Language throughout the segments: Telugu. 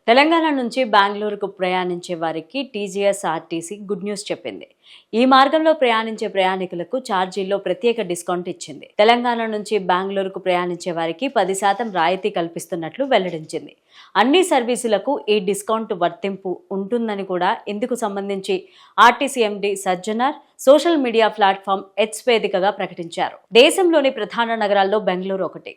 తెలంగాణ నుంచి బెంగళూరుకు ప్రయాణించే వారికి టీజీఎస్ ఆర్టీసీ గుడ్ న్యూస్ చెప్పింది. ఈ మార్గంలో ప్రయాణించే ప్రయాణికులకు ఛార్జీల్లో ప్రత్యేక డిస్కౌంట్ ఇచ్చింది. తెలంగాణ నుంచి బెంగళూరుకు ప్రయాణించే వారికి 10% రాయితీ కల్పిస్తున్నట్లు వెల్లడించింది. అన్ని సర్వీసులకు ఈ డిస్కౌంట్ వర్తింపు ఉంటుందని కూడా ఇందుకు సంబంధించి RTC MD Sajjanar social media platform X వేదికగా ప్రకటించారు. దేశంలోని ప్రధాన నగరాల్లో బెంగళూరు ఒకటి.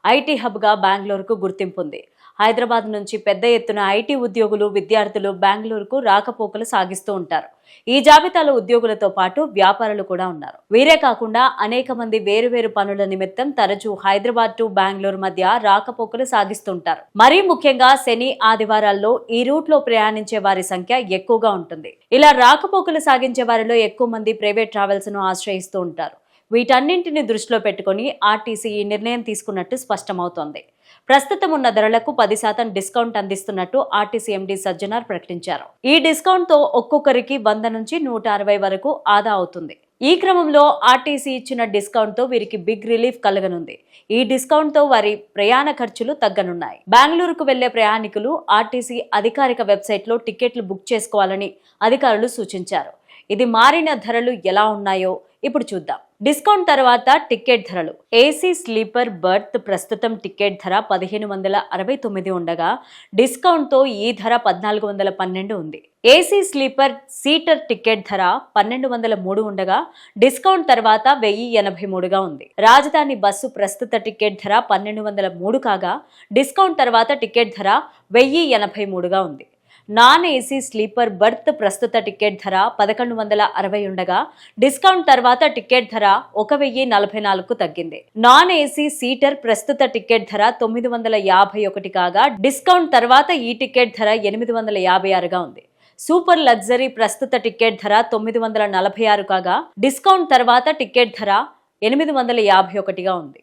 ఐటీ హబ్గా బెంగళూరుకు గుర్తింపు ఉంది. హైదరాబాద్ నుంచి పెద్ద ఎత్తున ఐటీ ఉద్యోగులు, విద్యార్థులు బెంగళూరుకు రాకపోకలు సాగిస్తూ ఉంటారు. ఈ జాబితాలో ఉద్యోగులతో పాటు వ్యాపారులు కూడా ఉన్నారు. వీరే కాకుండా అనేక మంది వేరువేరు పనుల నిమిత్తం తరచూ హైదరాబాద్ టు బెంగళూరు మధ్య రాకపోకలు సాగిస్తుంటారు. మరీ ముఖ్యంగా శని, ఆదివారాల్లో ఈ రూట్ లో ప్రయాణించే వారి సంఖ్య ఎక్కువగా ఉంటుంది. ఇలా రాకపోకలు సాగించే వారిలో ఎక్కువ మంది ప్రైవేట్ ట్రావెల్స్ ను ఆశ్రయిస్తూ ఉంటారు. వీటన్నింటిని దృష్టిలో పెట్టుకుని ఆర్టీసీ ఈ నిర్ణయం తీసుకున్నట్టు స్పష్టమవుతోంది. ప్రస్తుతం ఉన్న ధరలకు 10% డిస్కౌంట్ అందిస్తున్నట్టు ఆర్టీసీ ఎండీ సజ్జనార్ ప్రకటించారు. ఈ డిస్కౌంట్ తో ఒక్కొక్కరికి 100 నుంచి 160 వరకు ఆదా అవుతుంది. ఈ క్రమంలో ఆర్టీసీ ఇచ్చిన డిస్కౌంట్ తో వీరికి బిగ్ రిలీఫ్ కలగనుంది. ఈ డిస్కౌంట్ తో వారి ప్రయాణ ఖర్చులు తగ్గనున్నాయి. బెంగళూరుకు వెళ్లే ప్రయాణికులు ఆర్టీసీ అధికారిక వెబ్సైట్ లో టికెట్లు బుక్ చేసుకోవాలని అధికారులు సూచించారు. ఇది మారిన ధరలు ఎలా ఉన్నాయో ఇప్పుడు చూద్దాం. డిస్కౌంట్ తర్వాత టికెట్ ధరలు. ఏసీ స్లీపర్ బర్త్ ప్రస్తుతం టికెట్ ధర 1569 ఉండగా డిస్కౌంట్ తో ఈ ధర 1412 ఉంది. ఏసీ స్లీపర్ సీటర్ టికెట్ ధర 1203 ఉండగా డిస్కౌంట్ తర్వాత 1083గా ఉంది. రాజధాని బస్సు ప్రస్తుత టికెట్ ధర 1203 కాగా డిస్కౌంట్ తర్వాత టికెట్ ధర 1083గా ఉంది. నాన్ ఏసీ స్లీపర్ బర్త్ ప్రస్తుత టికెట్ ధర 1160 ఉండగా డిస్కౌంట్ తర్వాత టికెట్ ధర 1044కు తగ్గింది. నాన్ ఏసీ సీటర్ ప్రస్తుత టికెట్ ధర 951 కాగా డిస్కౌంట్ తర్వాత ఈ టికెట్ ధర 856గా ఉంది. సూపర్ లగ్జరీ ప్రస్తుత టికెట్ ధర 946 కాగా డిస్కౌంట్ తర్వాత టికెట్ ధర 851గా ఉంది.